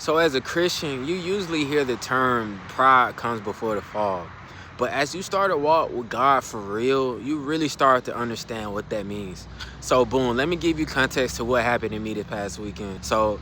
So as a Christian, you usually hear the term pride comes before the fall. But as you start to walk with God for real, you really start to understand what that means. So boom, let me give you context to what happened to me this past weekend. So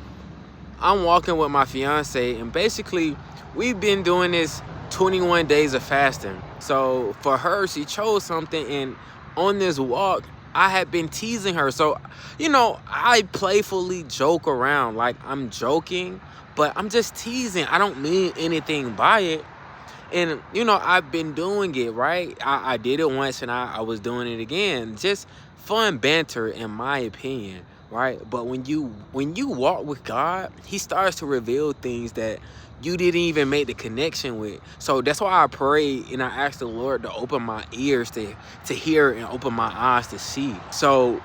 I'm walking with my fiance, and basically we've been doing this 21 days of fasting. So for her, she chose something, and on this walk, I had been teasing her. So, I playfully joke around, like I'm joking, but I'm just teasing. I don't mean anything by it. And I've been doing it, right? I did it once, and I was doing it again. Just fun banter, in my opinion, right? But when you walk with God, He starts to reveal things that you didn't even make the connection with. So that's why I pray and I ask the Lord to open my ears to hear, and open my eyes to see. So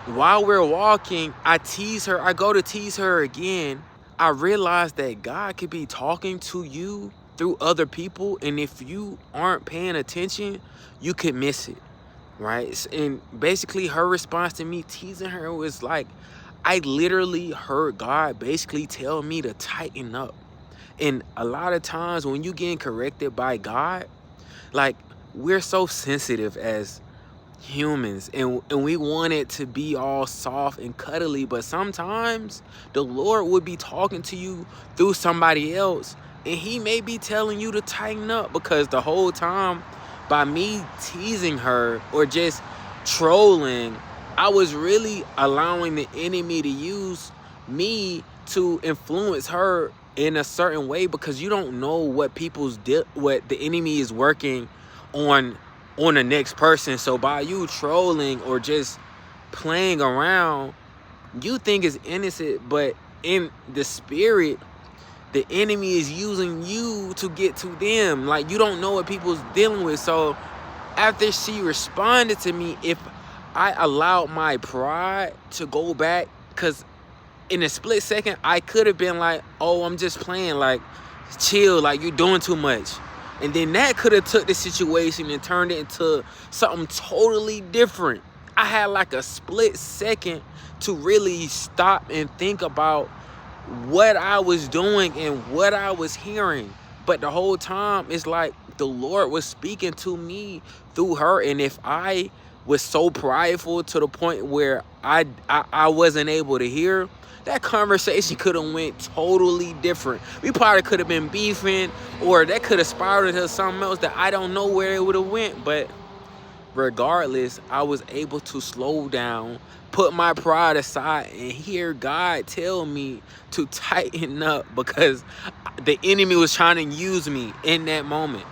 while we're walking, I tease her. I go to tease her again. I realize that God could be talking to you through other people, and if you aren't paying attention, you could miss it, right? And basically, her response to me teasing her was like, I literally heard God basically tell me to tighten up. And a lot of times when you getting corrected by God, like, we're so sensitive as humans, and we want it to be all soft and cuddly, but sometimes the Lord would be talking to you through somebody else, and He may be telling you to tighten up, because the whole time, by me teasing her or just trolling, I was really allowing the enemy to use me to influence her in a certain way, because you don't know what what the enemy is working on the next person. So by you trolling or just playing around, you think it's innocent, but in the spirit, the enemy is using you to get to them. Like, you don't know what people's dealing with. So after she responded to me, if I allowed my pride to go back, because in a split second, I could have been like, oh, I'm just playing, like, chill, like, you're doing too much. And then that could have took the situation and turned it into something totally different. I had like a split second to really stop and think about what I was doing and what I was hearing. But the whole time, it's like the Lord was speaking to me through her. And if I was so prideful to the point where I wasn't able to hear, that conversation could have went totally different. We probably could have been beefing, or that could have spiraled into something else that I don't know where it would have went. But regardless, I was able to slow down, put my pride aside, and hear God tell me to tighten up, because the enemy was trying to use me in that moment.